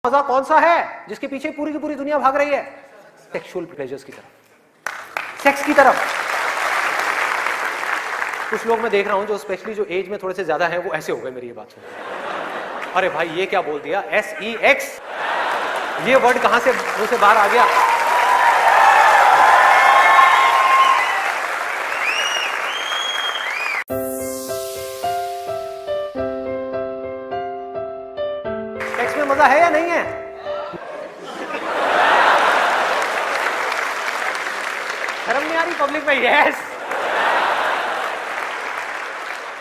मजा कौन सा है जिसके पीछे पूरी की पूरी दुनिया भाग रही है? सेक्सुअल प्लेजर्स की तरफ, सेक्स की तरफ। कुछ लोग मैं देख रहा हूं जो स्पेशली जो एज में थोड़े से ज्यादा हैं वो ऐसे हो गए मेरी ये बात सुन। अरे भाई ये क्या बोल दिया, SEX, ये वर्ड कहां से मुंह से बाहर आ गया? सेक्स में मजा है या नहीं है? शर्म नहीं आ रही पब्लिक में? यस,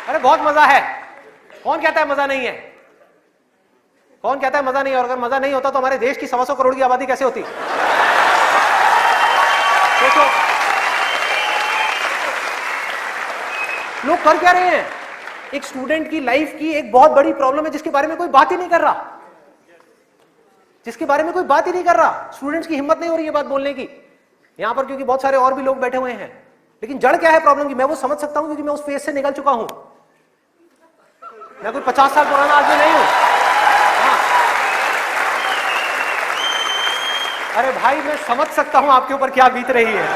अरे बहुत मजा है। कौन कहता है मजा नहीं है? कौन कहता है मजा नहीं है? और अगर मजा नहीं होता तो हमारे देश की 125 करोड़ की आबादी कैसे होती? सोचो, लोग कर क्या रहे हैं? एक स्टूडेंट की लाइफ की एक बहुत बड़ी प्रॉब्लम है जिसके बारे में कोई बात ही नहीं कर रहा, जिसके बारे में कोई बात ही नहीं कर रहा। स्टूडेंट्स की हिम्मत नहीं हो रही है बात बोलने की यहां पर, क्योंकि बहुत सारे और भी लोग बैठे हुए हैं। लेकिन जड़ क्या है प्रॉब्लम की, मैं वो समझ सकता हूं क्योंकि मैं उस फेज से निकल चुका हूं। मैं कोई 50 साल पुराना आदमी नहीं हूं। हाँ। अरे भाई मैं समझ सकता हूं आपके ऊपर क्या बीत रही है।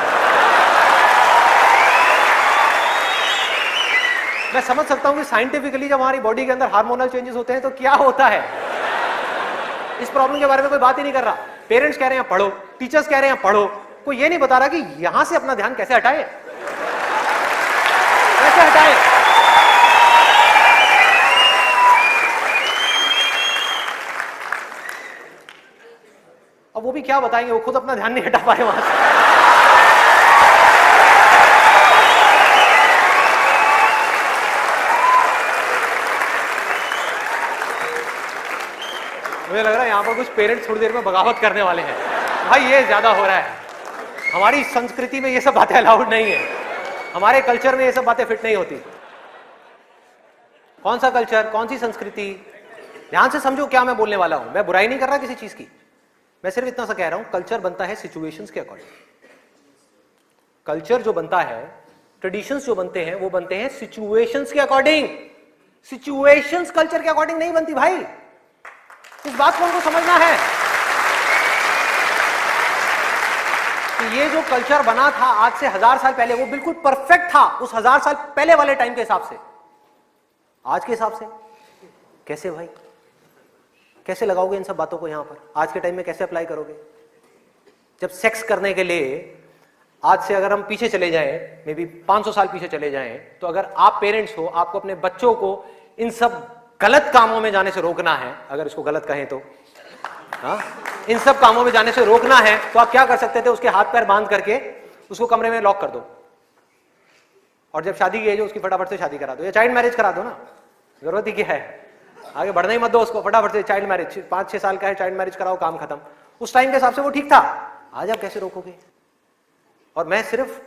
मैं समझ सकता हूं कि साइंटिफिकली जब हमारी बॉडी के अंदर हार्मोनल चेंजेस होते हैं तो क्या होता है। इस प्रॉब्लम के बारे में कोई बात ही नहीं कर रहा। पेरेंट्स कह रहे हैं पढ़ो, टीचर्स कह रहे हैं पढ़ो, कोई ये नहीं बता रहा कि यहां से अपना ध्यान कैसे हटाए, कैसे हटाए। अब वो भी क्या बताएंगे, वो खुद अपना ध्यान नहीं हटा पाए वहां से। मुझे लग रहा है यहां पर कुछ पेरेंट्स थोड़ी देर में बगावत करने वाले हैं। भाई ये ज्यादा हो रहा है, हमारी संस्कृति में ये सब बातें अलाउड नहीं है, हमारे कल्चर में ये सब बातें फिट नहीं होती। कौन सा कल्चर, कौन सी संस्कृति? ध्यान से समझो क्या मैं बोलने वाला हूं। मैं बुराई नहीं कर रहा किसी चीज की, मैं सिर्फ इतना सा कह रहा हूं, कल्चर बनता है सिचुएशंस के अकॉर्डिंग। कल्चर जो बनता है, ट्रेडिशंस जो बनते हैं वो बनते हैं सिचुएशंस के अकॉर्डिंग। सिचुएशंस कल्चर के अकॉर्डिंग नहीं बनती भाई, इस बात को हमको समझना है कि ये जो कल्चर बना था आज से 1000 साल पहले वो बिल्कुल परफेक्ट था उस 1000 साल पहले वाले टाइम के हिसाब से। आज के हिसाब से कैसे भाई, कैसे लगाओगे इन सब बातों को यहां पर? आज के टाइम में कैसे अप्लाई करोगे? जब सेक्स करने के लिए आज से अगर हम पीछे चले जाएं, मे बी 500 साल पीछे चले जाएं, तो अगर आप पेरेंट्स हो, आपको अपने बच्चों को इन सब गलत कामों में जाने से रोकना है, अगर इसको गलत कहें तो, हाँ, इन सब कामों में जाने से रोकना है, तो आप क्या कर सकते थे? उसके हाथ पैर बांध करके उसको कमरे में लॉक कर दो, और जब शादी की एज हो उसकी फटाफट से शादी करा दो, या चाइल्ड मैरिज करा दो ना, जरूरत ही क्या है, आगे बढ़ना ही मत दो उसको, फटाफट से चाइल्ड मैरिज, 5-6 साल का है, चाइल्ड मैरिज कराओ, काम खत्म। उस टाइम के हिसाब से वो ठीक था, आज आप कैसे रोकोगे? और मैं सिर्फ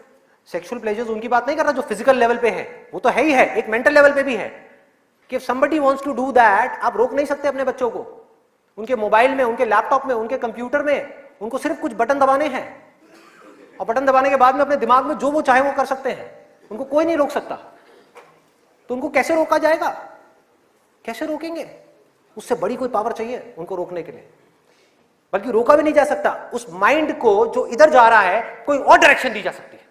सेक्सुअल प्लेजर्स उनकी बात नहीं कर रहा जो फिजिकल लेवल पे है, वो तो है ही है, एक मेंटल लेवल पे भी है कि if somebody wants to do that, आप रोक नहीं सकते अपने बच्चों को। उनके मोबाइल में, उनके लैपटॉप में, उनके कंप्यूटर में उनको सिर्फ कुछ बटन दबाने हैं, और बटन दबाने के बाद में अपने दिमाग में जो वो चाहे वो कर सकते हैं, उनको कोई नहीं रोक सकता। तो उनको कैसे रोका जाएगा? कैसे रोकेंगे? उससे बड़ी कोई पावर चाहिए उनको रोकने के लिए, बल्कि रोका भी नहीं जा सकता। उस माइंड को जो इधर जा रहा है कोई और डायरेक्शन दी जा सकती है।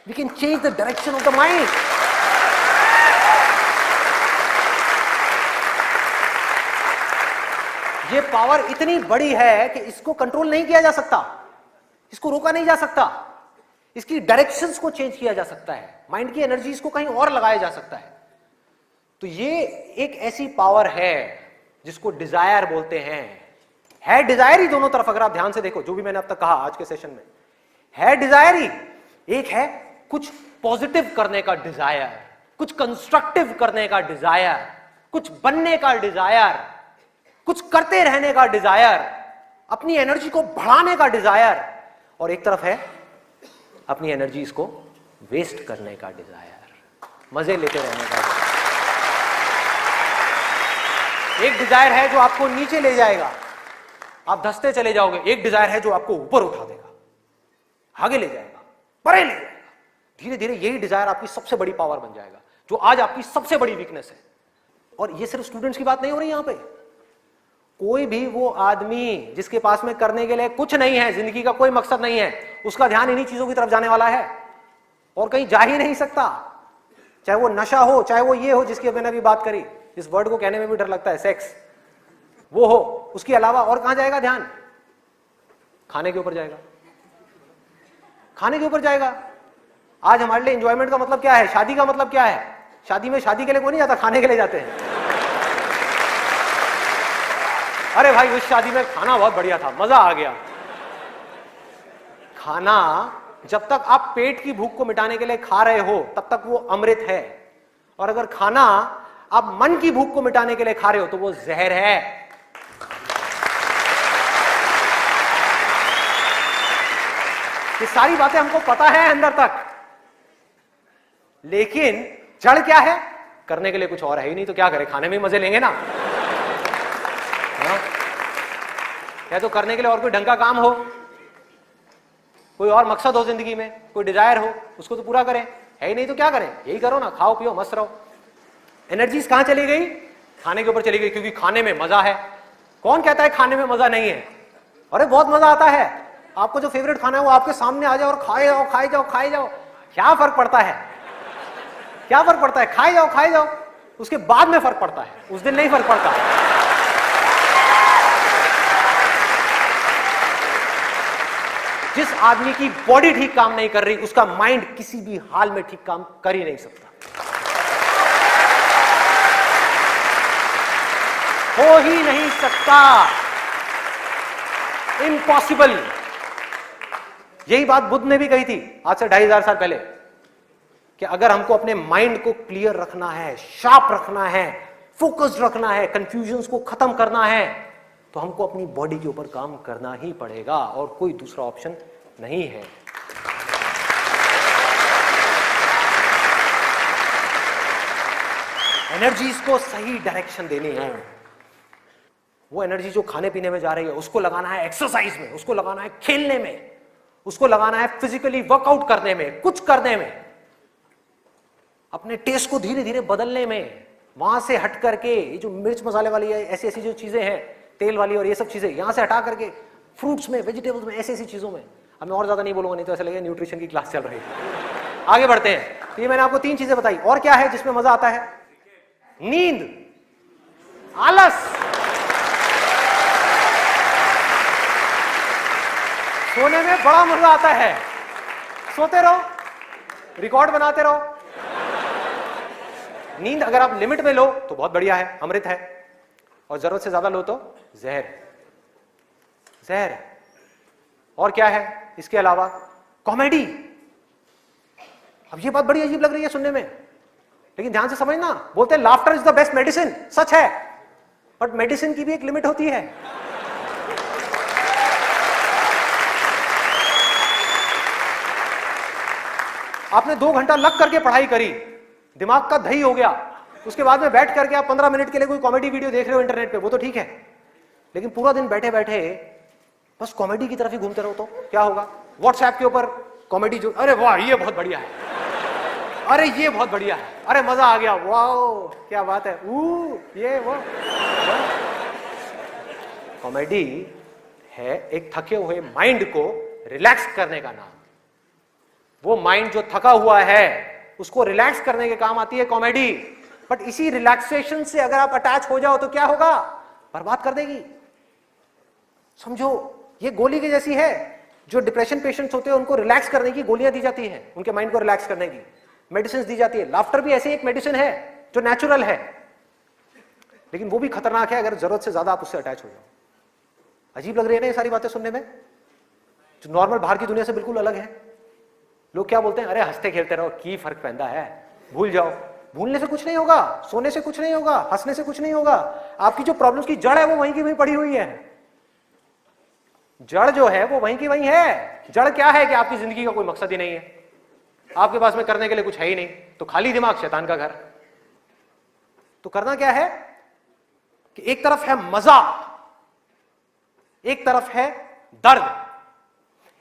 We can change the direction of the mind. ये पावर इतनी बड़ी है कि इसको कंट्रोल नहीं किया जा सकता, इसको रोका नहीं जा सकता, इसकी डायरेक्शंस को चेंज किया जा सकता है, माइंड की एनर्जी इसको कहीं और लगाया जा सकता है। तो ये एक ऐसी पावर है जिसको डिजायर बोलते हैं। है डिजायर ही दोनों तरफ, अगर आप ध्यान से देखो जो भी मैंने अब तक कहा आज के सेशन में, है डिजायर ही। एक है कुछ पॉजिटिव करने का डिजायर, कुछ कंस्ट्रक्टिव करने का डिजायर, कुछ बनने का डिजायर, कुछ करते रहने का डिजायर, अपनी एनर्जी को बढ़ाने का डिजायर, और एक तरफ है अपनी एनर्जी को वेस्ट करने का डिजायर, मजे लेते रहने का डिजायर। एक डिजायर है जो आपको नीचे ले जाएगा, आप धंसते चले जाओगे। एक डिजायर है जो आपको ऊपर उठा देगा, आगे ले जाएगा, परे ले जाएगा। धीरे धीरे यही डिजायर आपकी सबसे बड़ी पावर बन जाएगा, जो आज आपकी सबसे बड़ी वीकनेस है। और ये सिर्फ स्टूडेंट्स की बात नहीं हो रही यहां पे, कोई भी वो आदमी जिसके पास में करने के लिए कुछ नहीं है, जिंदगी का कोई मकसद नहीं है, उसका ध्यान इन्हीं चीजों की तरफ जाने वाला है और कहीं जा ही नहीं सकता। चाहे वो नशा हो, चाहे वो ये हो जिसकी मैंने अभी बात करी, इस वर्ड को कहने में भी डर लगता है, सेक्स, वो हो, उसके अलावा और कहां जाएगा ध्यान? खाने के ऊपर जाएगा, खाने के ऊपर जाएगा। आज हमारे लिए एंजॉयमेंट का मतलब क्या है? शादी का मतलब क्या है? शादी में शादी के लिए कोई नहीं जाता, खाने के लिए जाते हैं। अरे भाई उस शादी में खाना बहुत बढ़िया था, मजा आ गया। खाना जब तक आप पेट की भूख को मिटाने के लिए खा रहे हो तब तक वो अमृत है, और अगर खाना आप मन की भूख को मिटाने के लिए खा रहे हो तो वो जहर है। ये सारी बातें हमको पता है अंदर तक, लेकिन जड़ क्या है? करने के लिए कुछ और है ही नहीं, तो क्या करें? खाने में मजे लेंगे ना। या तो करने के लिए और कोई ढंग का काम हो, कोई और मकसद हो जिंदगी में, कोई डिजायर हो, उसको तो पूरा करें। है ही नहीं तो क्या करें? यही करो ना, खाओ पियो मस्त रहो। एनर्जीज कहां चली गई? खाने के ऊपर चली गई, क्योंकि खाने में मजा है। कौन कहता है खाने में मजा नहीं है? अरे बहुत मजा आता है। आपको जो फेवरेट खाना है वो आपके सामने आ जाओ और खाए जाओ खाए जाओ खाए जाओ, क्या फर्क पड़ता है? क्या फर्क पड़ता है? खाए जाओ, उसके बाद में फर्क पड़ता है, उस दिन नहीं फर्क पड़ता। जिस आदमी की बॉडी ठीक काम नहीं कर रही, उसका माइंड किसी भी हाल में ठीक काम कर ही नहीं सकता, हो ही नहीं सकता, इम्पॉसिबल। यही बात बुद्ध ने भी कही थी आज से 2500 साल पहले, कि अगर हमको अपने माइंड को क्लियर रखना है, शार्प रखना है, फोकस्ड रखना है, कंफ्यूजन्स को खत्म करना है, तो हमको अपनी बॉडी के ऊपर काम करना ही पड़ेगा और कोई दूसरा ऑप्शन नहीं है। एनर्जीज को सही डायरेक्शन देनी है। वो एनर्जी जो खाने पीने में जा रही है उसको लगाना है एक्सरसाइज में, उसको लगाना है खेलने में, उसको लगाना है फिजिकली वर्कआउट करने में, कुछ करने में, अपने टेस्ट को धीरे धीरे बदलने में। वहां से हट करके ये जो मिर्च मसाले वाली है, ऐसी ऐसी जो चीजें हैं, तेल वाली और ये सब चीजें, यहां से हटा करके फ्रूट्स में, वेजिटेबल्स में, ऐसी ऐसी चीजों में। अब मैं और ज्यादा नहीं बोलूंगा, नहीं तो ऐसा लगेगा न्यूट्रिशन की क्लास चल रही है। आगे बढ़ते हैं। तो ये मैंने आपको 3 चीजें बताई। और क्या है जिसमें मजा आता है? नींद, आलस, सोने में बड़ा मजा आता है। सोते रहो, रिकॉर्ड बनाते रहो। नींद अगर आप लिमिट में लो तो बहुत बढ़िया है, अमृत है, और जरूरत से ज्यादा लो तो जहर, जहर। और क्या है इसके अलावा? कॉमेडी। अब ये बात बड़ी अजीब लग रही है सुनने में, लेकिन ध्यान से समझना। बोलते हैं laughter is the best medicine, सच है, बट मेडिसिन की भी एक लिमिट होती है। आपने 2 घंटा लग करके पढ़ाई करी, दिमाग का दही हो गया, उसके बाद में बैठ करके आप 15 मिनट के लिए कोई कॉमेडी वीडियो देख रहे हो इंटरनेट पे, वो तो ठीक है, लेकिन पूरा दिन बैठे बैठे बस कॉमेडी की तरफ ही घूमते रहो तो क्या होगा? व्हाट्सएप के ऊपर कॉमेडी जो, अरे वाह ये बहुत बढ़िया है, अरे ये बहुत बढ़िया है, अरे मजा आ गया, वाह क्या बात है, ये वो। कॉमेडी है एक थके हुए माइंड को रिलैक्स करने का नाम। वो माइंड जो थका हुआ है उसको रिलैक्स करने के काम आती है कॉमेडी। बट इसी रिलैक्सेशन से अगर आप अटैच हो जाओ तो क्या होगा? बर्बाद कर देगी। समझो ये गोली की जैसी है। जो डिप्रेशन पेशेंट्स होते हैं उनको रिलैक्स करने की गोलियां दी जाती है, उनके माइंड को रिलैक्स करने की मेडिसिन दी जाती है। लाफ्टर भी ऐसी एक मेडिसिन है जो नेचुरल है, लेकिन वो भी खतरनाक है अगर जरूरत से ज्यादा आप उससे अटैच हो जाओ। अजीब लग रही है ना ये सारी बातें सुनने में, जो नॉर्मल बाहर की दुनिया से बिल्कुल अलग है। लोग क्या बोलते हैं? अरे हंसते खेलते रहो, की फर्क पैदा है, भूल जाओ। भूलने से कुछ नहीं होगा, सोने से कुछ नहीं होगा, हंसने से कुछ नहीं होगा। आपकी जो प्रॉब्लम्स की जड़ है वो वहीं की वहीं पड़ी हुई है। जड़ जो है वो वहीं की वहीं है। जड़ क्या है कि आपकी जिंदगी का कोई मकसद ही नहीं है, आपके पास में करने के लिए कुछ है ही नहीं, तो खाली दिमाग शैतान का घर। तो करना क्या है कि एक तरफ है मजा, एक तरफ है दर्द,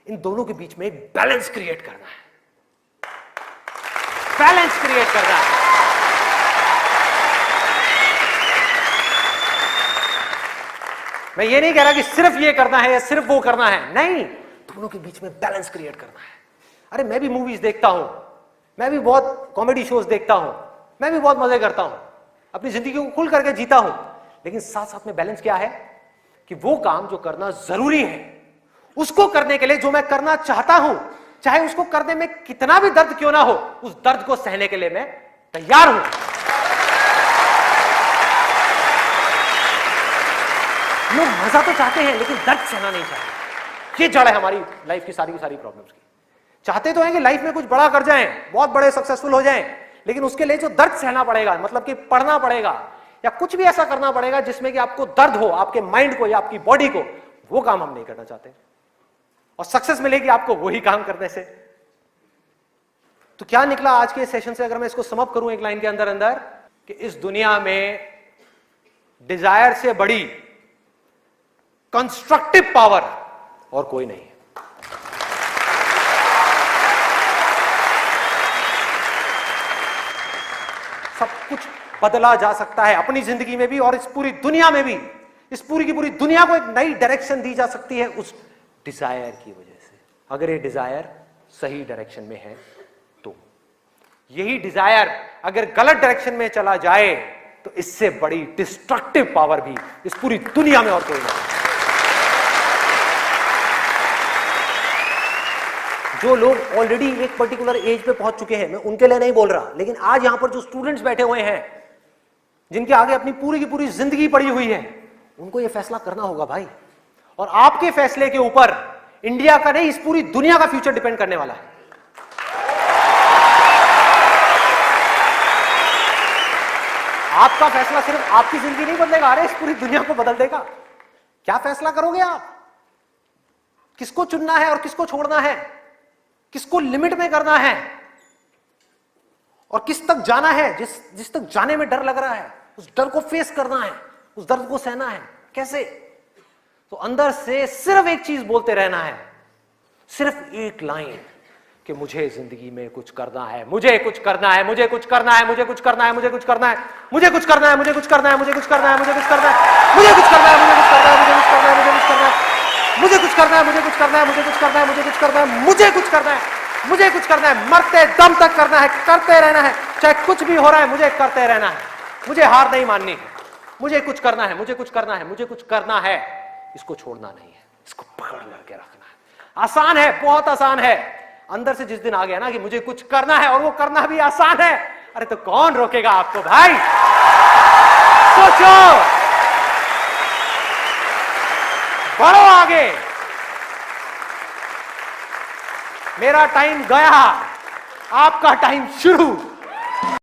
इन दोनों के बीच में एक बैलेंस क्रिएट करना है। बैलेंस क्रिएट करना है। मैं ये नहीं कह रहा कि सिर्फ ये करना है या सिर्फ वो करना है, नहीं, दोनों के बीच में बैलेंस क्रिएट करना है। अरे मैं भी मूवीज देखता हूं, मैं भी बहुत कॉमेडी शोज देखता हूं, मैं भी बहुत मजे करता हूं, अपनी जिंदगी को खुल करके जीता हूं, लेकिन साथ साथ में बैलेंस क्या है कि वो काम जो करना जरूरी है, उसको करने के लिए जो मैं करना चाहता हूं, चाहे उसको करने में कितना भी दर्द क्यों ना हो, उस दर्द को सहने के लिए मैं तैयार हूं। लोग मजा तो चाहते हैं लेकिन दर्द सहना नहीं चाहते। ये जड़ है हमारी लाइफ की सारी प्रॉब्लम्स की। चाहते तो हैं कि लाइफ में कुछ बड़ा कर जाएं, बहुत बड़े सक्सेसफुल हो जाएं, लेकिन उसके लिए जो दर्द सहना पड़ेगा, मतलब कि पढ़ना पड़ेगा या कुछ भी ऐसा करना पड़ेगा जिसमें कि आपको दर्द हो, आपके माइंड को या आपकी बॉडी को, वो काम हम नहीं करना चाहते। और सक्सेस मिलेगी आपको वही काम करने से। तो क्या निकला आज के सेशन से, अगर मैं इसको समअप करूं एक लाइन के अंदर अंदर, कि इस दुनिया में डिजायर से बड़ी कंस्ट्रक्टिव पावर और कोई नहीं है। सब कुछ बदला जा सकता है अपनी जिंदगी में भी और इस पूरी दुनिया में भी। इस पूरी की पूरी दुनिया को एक नई डायरेक्शन दी जा सकती है उस डिजायर की वजह से, अगर ये डिजायर सही डायरेक्शन में है तो। यही डिजायर अगर गलत डायरेक्शन में चला जाए तो इससे बड़ी डिस्ट्रक्टिव पावर भी इस पूरी दुनिया में और कोई नहीं। जो लोग ऑलरेडी एक पर्टिकुलर एज पे पहुंच चुके हैं, मैं उनके लिए नहीं बोल रहा, लेकिन आज यहां पर जो स्टूडेंट्स बैठे हुए हैं, जिनके आगे अपनी पूरी की पूरी जिंदगी पड़ी हुई है, उनको यह फैसला करना होगा भाई। और आपके फैसले के ऊपर इंडिया का नहीं, इस पूरी दुनिया का फ्यूचर डिपेंड करने वाला है। आपका फैसला सिर्फ आपकी जिंदगी नहीं बदलेगा, अरे इस पूरी दुनिया को बदल देगा। क्या फैसला करोगे आप? किसको चुनना है और किसको छोड़ना है, किसको लिमिट में करना है और किस तक जाना है। जिस तक जाने में डर लग रहा है, उस डर को फेस करना है, उस दर्द को सहना है। कैसे? तो अंदर से सिर्फ एक चीज बोलते रहना है, सिर्फ एक लाइन, कि मुझे जिंदगी में कुछ करना है, मुझे कुछ करना है, मुझे कुछ करना है, मुझे कुछ करना है, मुझे कुछ करना है, मुझे कुछ करना है, मुझे कुछ करना है, मुझे कुछ करना है, मुझे कुछ करना है, मुझे कुछ करना है, मुझे कुछ करना है, मुझे कुछ करना है, मुझे कुछ करना है, मुझे कुछ करना है, मुझे कुछ करना है, मुझे कुछ करना है, मुझे कुछ करना है, मुझे कुछ करना है, मुझे कुछ करना है, मरते दम तक करना है, करते रहना है, चाहे कुछ भी हो रहा है, मुझे करते रहना है, मुझे हार नहीं माननी, मुझे कुछ करना है, मुझे कुछ करना है, मुझे कुछ करना है। इसको छोड़ना नहीं है, इसको पकड़ करके रखना है। आसान है, बहुत आसान है। अंदर से जिस दिन आ गया ना कि मुझे कुछ करना है और वो करना भी आसान है, अरे तो कौन रोकेगा आपको भाई? सोचो, बढ़ो आगे। मेरा टाइम गया, आपका टाइम शुरू।